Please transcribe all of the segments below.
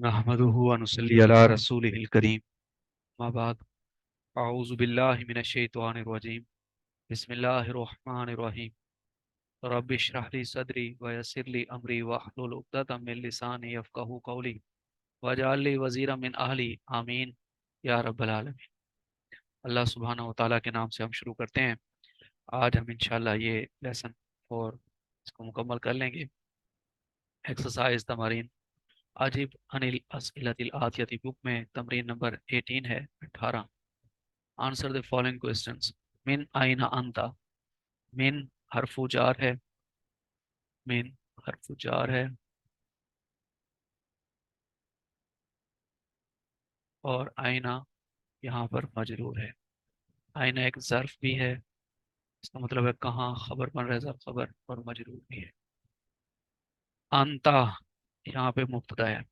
नहमदुहु व नुसल्ली अला रसूलिहिल करीम मा बाद अऊज़ु बिल्लाहि मिनश शैतानिर रजीम बिस्मिल्लाहिर रहमानिर रहीम रब्बि इश्रह ली सदरी व यस्सिर ली अमरी वहलुल उक़दतम मिन लिसानी यफ़क़हू क़ौली वजअल ली वज़ीरम मिन अहली आमीन या रब्बल आलमीन। अल्लाह सुब्हानहु व तआला के नाम से हम शुरू करते हैं। आज हम इंशाअल्लाह ये लेसन और इसको मुकम्मल कर लेंगे। एक्सरसाइज तमारीन अजीब अनिल अस्इलतिल आतियती बुक में तमरीन नंबर 18 है 18। Answer the following questions. मिन आइना अंता। मिन हरफु जार है। मिन हरफु जार है और आइना यहाँ पर मजरूर है। आइना एक ज़र्फ भी है, इसका मतलब है कहाँ, खबर बन रहा है, ज़र्फ खबर, और मजरूर भी है। अंता यहाँ पे मुब्तदा है।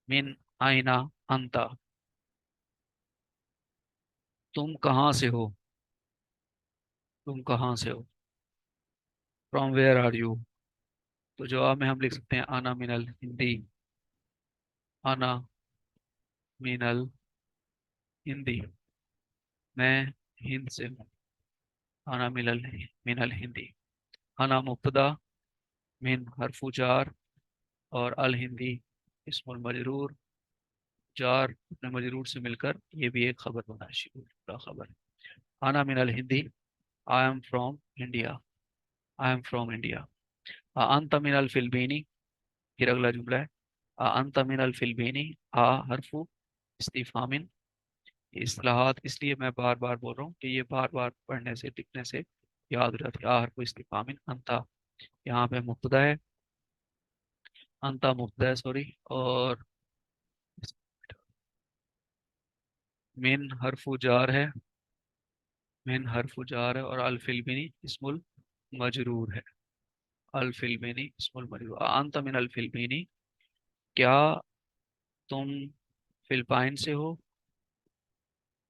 मिन आइना अंता, तुम कहाँ से हो, तुम कहाँ से हो। फ्रॉम वेयर आर यू, तो जवाब में हम लिख सकते हैं आना मिनल हिंदी। आना मिनल हिंदी, मैं हिंद से हूँ। आना मिनल हिंदी। आना मुब्तदा, मिन हरफु जार, और अल हिंदी इस्मुल मजरूर। जार अपने मजरूर से मिलकर ये भी एक खबर बना है, पूरा खबर। आना मिनल हिंदी, आई am from India. I am from India. अंत मिनल फिलबीनी, फिर अगला जुमला है अंत मिनल फिलबीनी। आ हरफु इस्तिफामिन। इस्लाहात इसलिए मैं बार बार बोल रहा हूँ कि ये बार बार पढ़ने से लिखने से याद हो जाती है। आ हरफु इस्तिफामिन अंता यहाँ पे मुब्तदा है। अंता मुब्तदा है, सॉरी। और मिन हरफु जार है। मिन हरफु जार है और अल फिलबिनी इस्मुल मजरूर है। अल फिलबिनी इस्मुल मजरूर। अंत मिन अल फिलबिनी, क्या तुम फिलिपाइन से हो,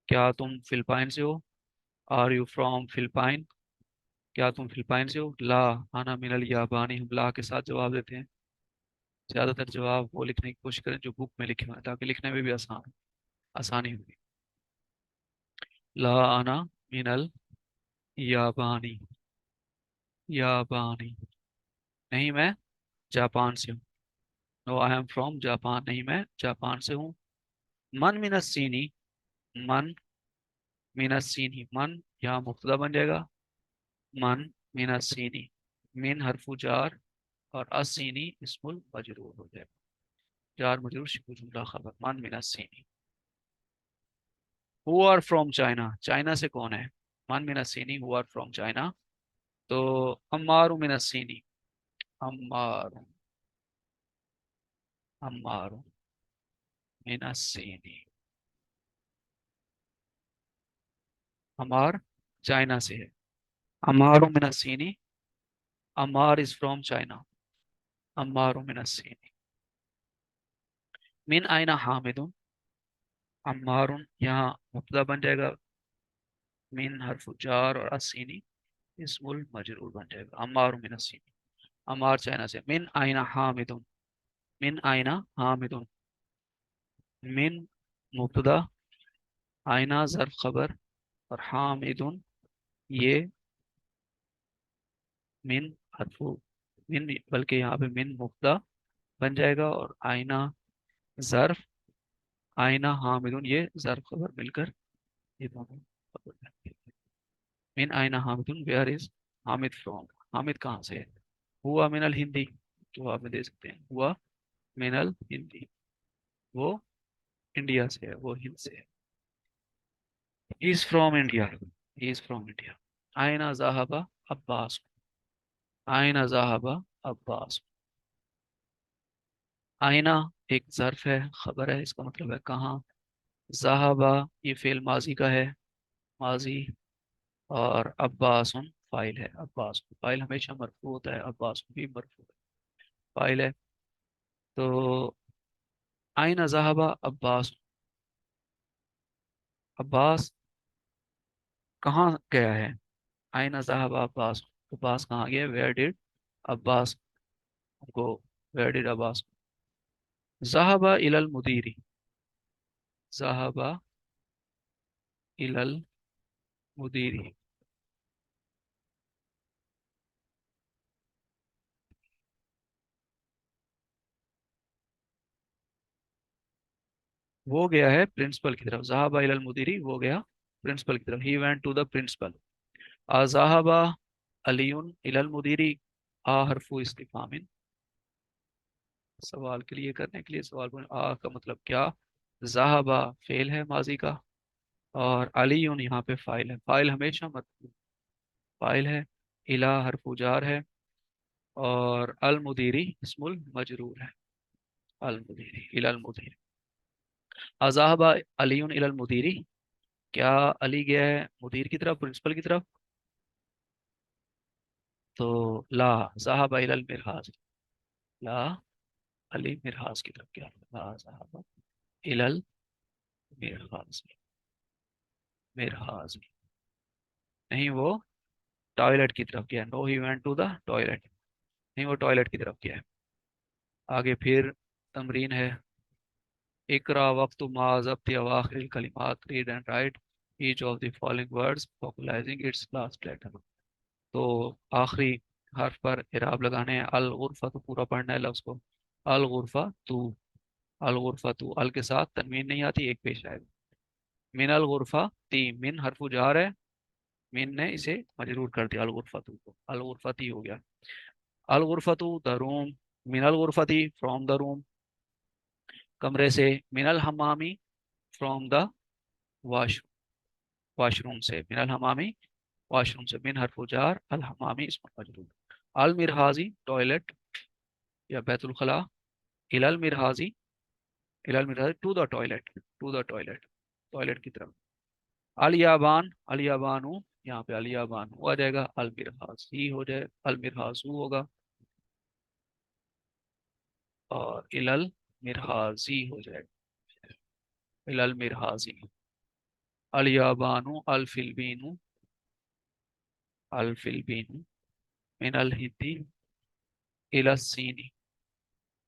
क्या तुम फिलिपाइन से हो। आर यू फ्रॉम फिलिपाइन, क्या तुम फिलिपाइन से हो। ला आना मिनल याबानी, हम ला के साथ जवाब देते हैं। ज्यादातर जवाब वो लिखने की कोशिश करें जो बुक में लिखे हुए हैं, ताकि लिखने में भी आसानी होगी। ला आना मिनल याबानी, याबानी, नहीं मैं जापान से हूँ। No I am from Japan, नहीं मैं जापान से हूँ। मन मिनस्सीनी, मन मिनस्सीनी, मन यहाँ मुब्तदा बन जाएगा। मन मिनस्सीनी, मिन हरफु जार और अस्सीनी इस्मुल मजरूर हो जाएगा। जार मजरूर शिबुह जुमला खबर। मन मिनस्सीनी। Who are from China, China से कौन है। मन मिनस्सीनी, हु आर फ्रॉम चाइना। तो अम्मार मिनस्सीनी, अम्मार, अम्मार मिनस्सीनी। अमार चाइना से है। अमार मिनस्सीनी, Ammar is from China. Ammar मिनस्सीनी। मिन आइना हामिदुन, अम्मारुन यहाँ मुब्तदा बन जाएगा। मिन हरफु जार और अस्सीनी इस्मुल मजरूर बन जाएगा। अम्मार मिनस्सीनी, अमार चाइना से। मिन आइना हामिदुन, मिन आइना हामिदुन। मिन मुब्तदा, आइना ज़र्फ खबर, और हामिदुन ये मिन हरफु, मिन बल्कि यहाँ पे मिन मुब्तदा बन जाएगा और आइना ज़र्फ, आइना हामिदुन ये ज़र्फ खबर मिलकर ये दोनों खबर बन। मिन आइना हामिदुन, where is Hamid from, Hamid कहाँ से है। हुआ मिनल हिंदी, तो आप दे सकते हैं हुआ मिनल हिंदी, वो इंडिया से है, वो हिंद से है। Is from India, is from India. आइना ज़ाहबा अब्बास, आइना ज़ाहबा अब्बास। आइना एक ज़र्फ है, खबर है, इसका मतलब है कहाँ। ज़ाहबा ये फेल माजी का है, माजी। और अब्बास फाइल है। अब्बास फाइल हमेशा मरफू होता है, अब्बास भी मरफू फाइल है। तो आइना ज़हाबा अब्बास, अब्बास कहाँ गया है। आइना ज़हाबा अब्बास, अब्बास कहाँ गया। Where did Abbas go, where did Abbas. ज़हाबा इलल मुदीरी, ज़हाबा इलल मुदीरी। वो गया है प्रिंसिपल की तरफ, ज़हाबा इलल मुदीरी, वो गया प्रिंसिपल की तरफ, he went to the principal. अज़हाबा अलीयुन इलल मुदीरी, आ हरफू इस्तिफामिन, सवाल के लिए करने के लिए सवाल आ का मतलब क्या। ज़हाबा फेल है माजी का, और अलीयुन यहाँ पे फाइल है, फाइल हमेशा मतलब फाइल है, इला हरफू जार है, और अल मुदीरी इस्मुल मजरूर है, अल मुदीरी इलल मुदीरी। अज़हाबा अलीयुन इलल मुदीरी, क्या अली गया है मुदीर की तरफ, प्रिंसिपल की तरफ। तो ला ज़हाबा इलल मिरहाज, ला अली मिरहाज की तरफ गया, ला ज़हाबा इलल मिरहाज, मिरहाज नहीं, वो टॉयलेट की तरफ गया, no he went to the toilet, नहीं वो टॉयलेट की तरफ गया है। आगे फिर तमरीन है, इकरा वक्त मा ज़ब्त अवाखिर कलिमात, read and write each of the following words vocalising its last letter. तो आखिरी हर्फ पर इराब लगाने हैं। अल गुरफा, तो पूरा पढ़ना है लफ्ज़ को। अल गुरफा तू, अल गुरफा तू, अल के साथ तनवीन नहीं आती, एक पेश आएगा। मिन अल गुरफा ती, मिन हरफु जार है, मिन ने इसे मजरूर कर दिया, अल गुरफा तू को, अल गुरफा ती हो गया। अल गुरफा तू द रूम, मिन अल गुरफा ती फ्रॉम द रूम, कमरे से। मिनल हमामी फ्रॉम द वाश, वॉशरूम से। मिनल हमामी वॉशरूम से, मिन हरफु जार, अल हमामी इसमें मजरूर। अल मिरहाजी टॉयलेट या बैतुल खला, इलल मिरहाजी, इलल मिरहाजी to the toilet, to the toilet, toilet की तरफ। अल याबान, अल याबानू, यहाँ पे अल याबानू आ जाएगा, अल मिरहाजी हो जाए, अल मिरहाजू होगा, और इलल मिरहाजी हो जाएगा, इलल मिरहाजी। अल याबानू अल फिलबीनू, अल फिलबीनू मिन अल हिंदी इलस्सीनी,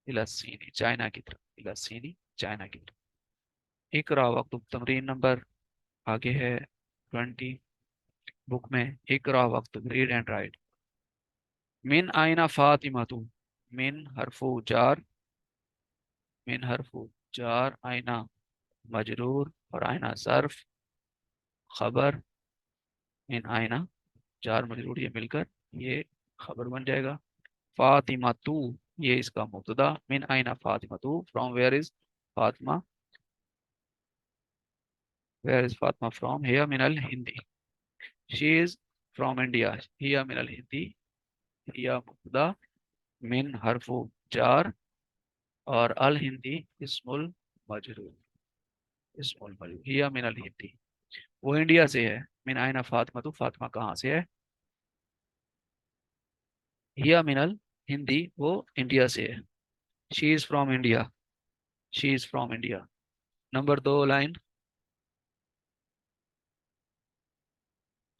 इलस्सीनी चाइना की तरफ, इलस्सीनी चाइना की तरफ। इकरा वक्त तमरीन नंबर आगे है 20 बुक में। इकरा वक्त रीड एंड राइट। मिन आइना फातिमा तू, मिन हरफू जार, मिन हरफू जार, आइना मजरूर, और आइना ज़र्फ खबर। मिन आइना जार मजरूर, ये मिलकर ये खबर बन जाएगा। फातिमा तू, ये इसका मुब्तदा। मिन आइना फातिमा तू, from where is Fatima, where is Fatima from, हिया मिनल हिंदी। शी इज फ्रॉम इंडिया, हिया मिनल हिंदी, हिया मुब्तदा, मिन हरफू जार, और अल हिंदी इस्मुल मजरूर, इस्मुल मजरूर, हिया मिनल हिंदी, वो इंडिया से है। मिन आइना फातिमा तू, फातिमा कहाँ से है। हिया मिनल हिंदी, वो इंडिया से है। She is from India, she is from India. Number 2 line,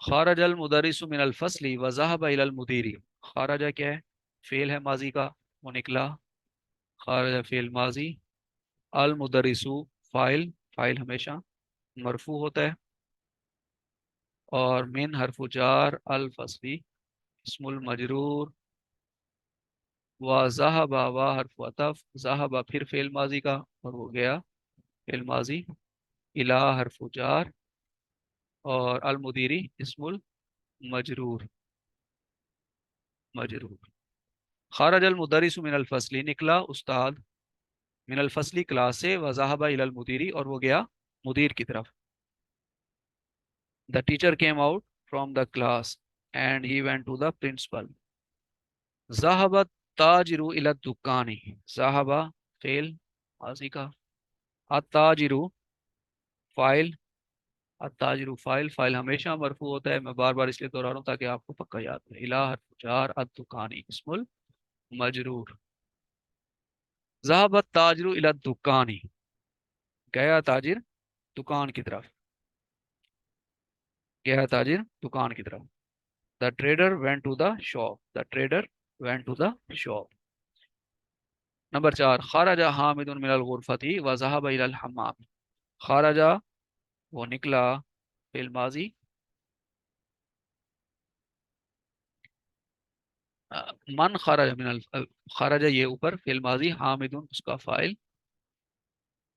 खारज अल मुदरिसु मिनल फसली व ज़हब इलल मुदीरी। खारजा क्या है, फेल है माजी का, वो निकला, खारजा फेल माजी। अल मुदरिसु फाइल, फाइल हमेशा मरफू होता है, और मिन हरफु जार, अल फसली इस्मुल मजरूर, व ज़हबा व हरफु अतफ, ज़हबा फिर फेल माजी का, और वो गया फेल माजी, इला हरफु जार, और अल मुदीरी इस्मुल मजरूर, मजरूर। खारज अल मुदरिसु मिनल फसली, निकला उस्ताद, मिनल फसली क्लास से, वज़ाहबा इलल मुदीरी, और वो गया मुदीर की तरफ। The teacher came out from the class and he went to the principal. ज़ाहबा ताजिरु इला दुकानी, ज़ाहबा फेल माजी का, अताजिरु फाइल, अताजिरु फाइल, फाइल हमेशा मरफू होता है, मैं बार बार इसलिए दोहरा रहा हूँ ताकि आपको पक्का याद रहे। इला हरफ जार, अद-दुकानी इस्मुल मजरूर। ज़ाहबा ताजिरु इला दुकानी, गया ताजिर दुकान की तरफ, गया ताजिर दुकान की तरफ। The trader went to the shop, the trader went to the shop. Number 4, खारजा हामिदुन मिनल गुरफती व ज़हब इलल हम्माम। खारजा वो निकला, फिल माजी। मन खारजा मिनल, खारजा ये ऊपर, फिल माजी, हामिदुन उसका फाइल,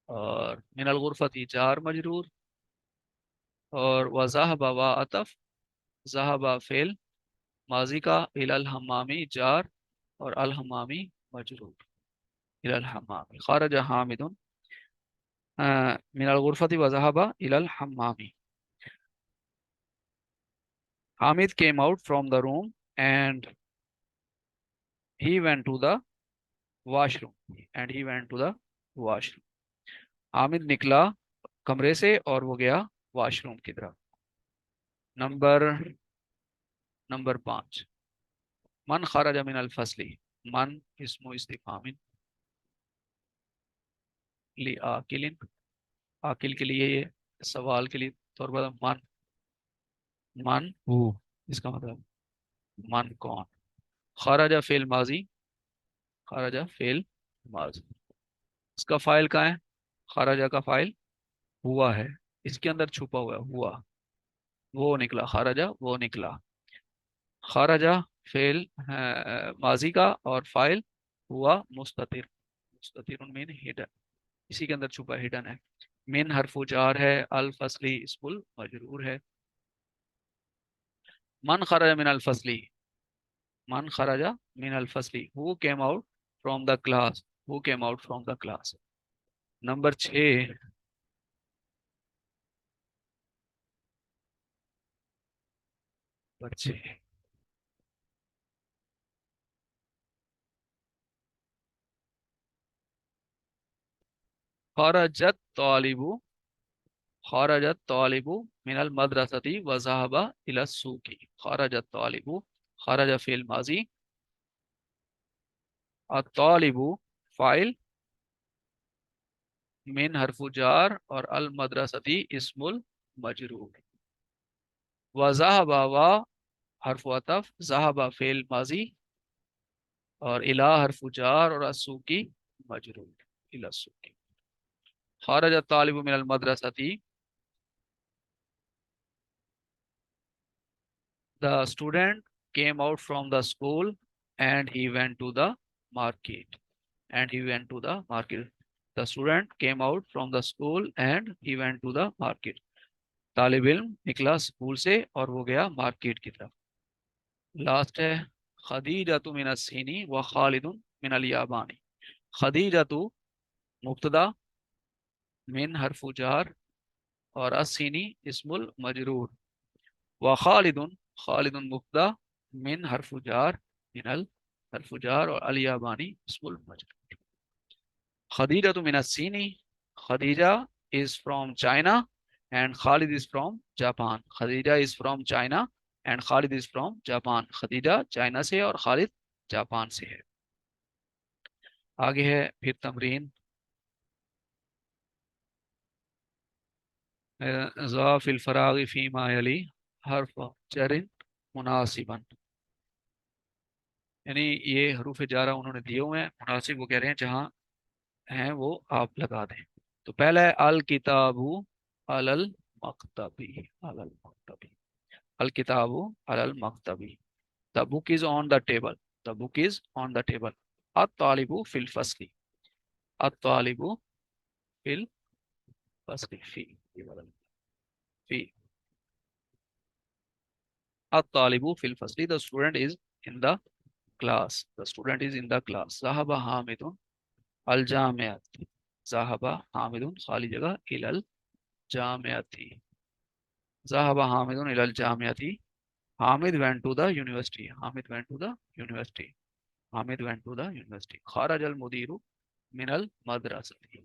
और मिनल गुरफती जार मजरूर, और व ज़हबा व अतफ, ज़हबा फेल माजी का, इलल हम्मामी जार, और अल हम्मामी मजरूर, इलल हम्मामी। खारजा हामिदुन मिनल गुरफती व ज़हबा इलल हम्मामी। Hamid came out from the room and he went to the washroom, and he went to the washroom. Hamid निकला कमरे से और वो गया वॉशरूम की तरफ। नंबर नंबर 5, मन खरज मिन अल फसली। मन इसमु इस्तिफामिन लि आकिलिन, आकिल के लिए, ये सवाल के लिए तौर पर मन, मन हु, इसका मतलब मन कौन। खरजा फेल माजी, खरजा फेल माजी, इसका फाइल कहाँ है, खरजा का फाइल हुआ है, इसके अंदर छुपा हुआ है हुआ, वो निकला, खरजा वो निकला। खरजा फेल माजी का, और फाइल हुआ मुस्ततिर, मुस्ततिर मीन हिडन, इसी के अंदर छुपा हिडन है। मिन हरफु जार है, अल फसली इसमुल मजरूर है। मन खरजा मिन अल फसली, मन खरजा मिन अल फसली, who came out from the class, who came out from the class. Number 6, बच्चे, खरजत तालिबु, खरजत तालिबु मिनल मदरसती व ज़हबा इला सूकी। खरजत तालिबु, खरज फिल माजी, अत्तालिबु फाइल, मिन हरफु जार, और अल मदरसती इसमुल मजरूर। व ज़हबा व हरफु अतफ, ज़हबा फेल माजी, और इला हरफु जार, और असूकी मजरूर, इला सूकी। खरज तालिबु मिनल मदरसती, the student came out from the school and he went to the market, and he went to the market. The student came out from the school and he went to the market. तालिब इल्म निकला school से और वो गया market की तरफ। Last है, खदीजतु मिन अस्सीनी व खालिदुन मिन अल याबानी। खदीजतु मुब्तदा, मिन हरफु जार, और अस्सीनी इस्मुल मजरूर, व खालिदुन, खालिदुन मुब्तदा, मिन हरफु जार, मिनल हरफु जार, और अल याबानी इस्मुल मजरूर। खदीजा तो मिनस्सीनी, Khadija is from China and Khalid is from Japan. Khadija is from China and Khalid is from Japan. Khadija China से और खालिद जापान से है। आगे है फिर तमरीन, ज़ाफिल फरागी फीमा यली हर्फ जरिन मुनासिबन, यानी ये हरूफ जारा उन्होंने दिए हुए हैं, मुनासिब वो कह रहे हैं जहाँ हैं वो आप लगा दें। तो पहला है अल किताबु अलल मकतबी, अलल मकतबी, अल किताबु अलल मकतबी। The book is on the table, the book is on the table. अत्तालिबु फिल फसली, अत्तालिबु फिल फसली, फी, अत्तालिबु फिल फसली, the student is in the class, the student is in the class. ज़हबा हामिदुन अल जामिअत, ज़हबा हामिदुन खाली जगह इलल जामिअती, ज़हबा हामिदुन इलल जामिअती। Hamid went to the university, Hamid went to the university, Hamid went to the university। खरज अल मुदीरु मिनल मदरसती,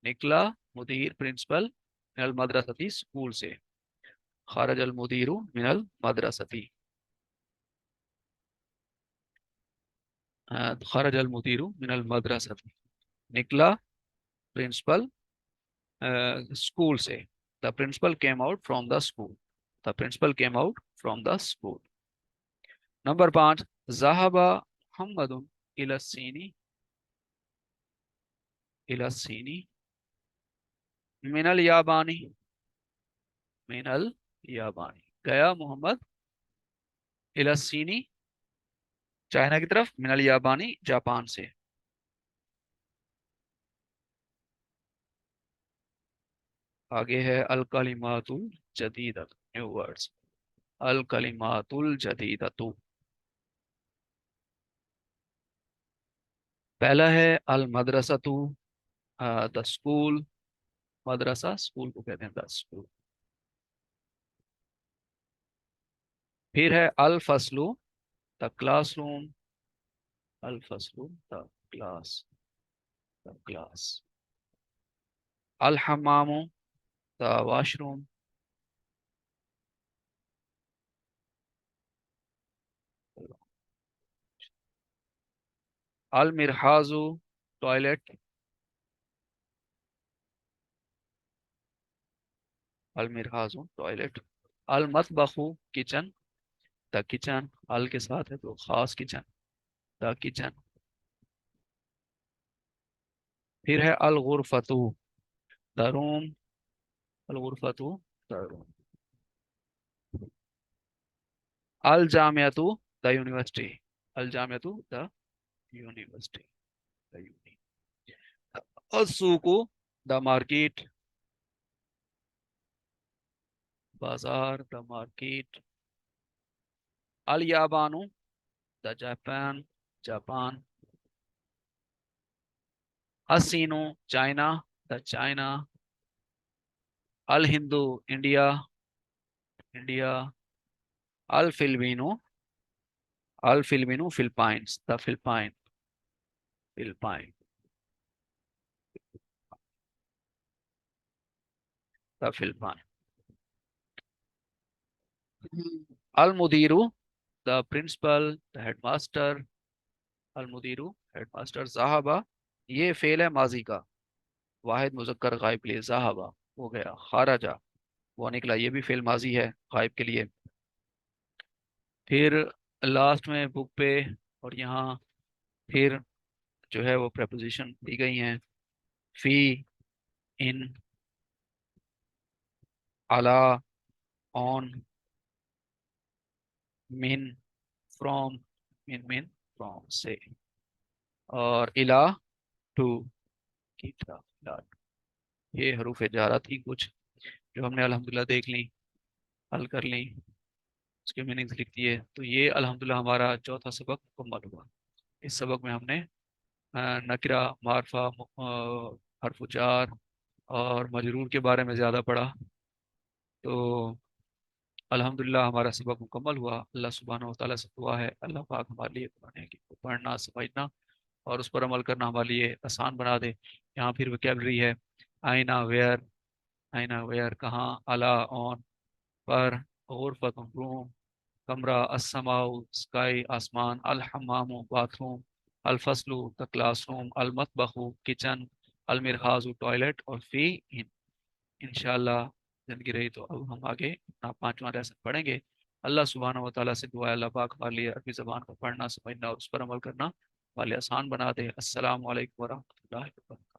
निकला मुदीर प्रिंसिपल, मिनल मदरसती स्कूल से। खरज अल मुदीरु मिनल मदरसती, खरज अल मुदीरु मिनल मदरसती, निकला प्रिंसिपल स्कूल से। The principal came out from the school, the principal came out from the school. Number 5, ज़हबा मुहम्मदुन इला सीनी इलस्सीनी मिनल याबानी, मिनल याबानी, गया मोहम्मद इलस्सीनी चाइना की तरफ, मिनल याबानी जापान से। आगे है अल कलिमातुल जदीदत, न्यू वर्ड्स, अल कलिमातुल जदीदतु। पहला है अल मदरसतु, द स्कूल, मदरसा स्कूल को कहते हैं द स्कूल। फिर है अल फसलु, द क्लासरूम, अल फसलु द क्लास, द क्लास। अल हमामु, द वॉशरूम। अल मिरहाजु, टॉयलेट, अल मिरहाजु टॉयलेट। अल मतबखु, किचन, द किचन, अल के साथ है तो खास किचन, द किचन। फिर है अल गुरफतु, द रूम, अल गुरफतु द रूम। अल जामियतु, द यूनिवर्सिटी, अल जामियतु द यूनिवर्सिटी, द यूनी। अस्सूकु, द मार्केट, बाजार, द मार्केट। अल याबानु, द जापान, जापान। हसीनु, चाइना, द चाइना। अल हिंदू, इंडिया, इंडिया। अल फिलिपिनो, अल फिलिपिनो Philippines, the Philippine, Philippine, the Philippine. अल मुदीरु, द प्रिंसिपल, द हेडमास्टर, अल मुदीरु हेडमास्टर। ज़हाबा, ये फेल है माजी का, वाहिद मुजक्कर गायब के लिए ज़हाबा हो गया। खाराजा, वो निकला, ये भी फेल माजी है गायब के लिए। फिर लास्ट में बुक पे और यहाँ फिर जो है वो प्रेपोजिशन दी गई हैं। फी, इन, अला, ऑन, मिन, फ्रॉम, मिन फ्रॉम से, और इला, टू, की तरफ, इला। ये हरूफ जारा थी कुछ जो हमने अल्हम्दुलिल्लाह देख ली, हल कर ली, उसके मीनिंग्स लिख दिए। तो ये अल्हम्दुलिल्लाह हमारा चौथा सबक मुकम्मल हुआ। इस सबक में हमने नकरा, मारफा, हरफ जार और मजरूर के बारे में ज़्यादा पढ़ा। तो अल्हम्दुलिल्लाह हमारा सबक मुकम्मल हुआ। अल्लाह सुब्हानहू व तआला से दुआ है अल्लाह पाक हमारे लिए कुरान हकीम को पढ़ना, समझना और उस पर अमल करना हमारे लिए आसान बना दे। यहाँ फिर वोकैबलरी है। आईना, वेयर, आईना वेयर कहाँ, अला ऑन, पर, गुरफत रूम, कमरा, अस्समाउ स्काई आसमान, अल हमामु बाथरूम, अल फसलु द क्लासरूम, अल मतबखु किचन, अल मिरहाजु टॉयलेट, और फी इन। इंशाल्लाह जिंदगी रही तो अब हम आगे अपना पांचवा लेसन पढ़ेंगे। अल्लाह सुब्हानहू व तआला से दुआ है अल्लाह पाक हमारे लिए अरबी ज़बान को पढ़ना, समझना और उस पर अमल करना वाले आसान बना दे। अस्सलामु अलैकुम व रहमतुल्लाहि व बरकातहू।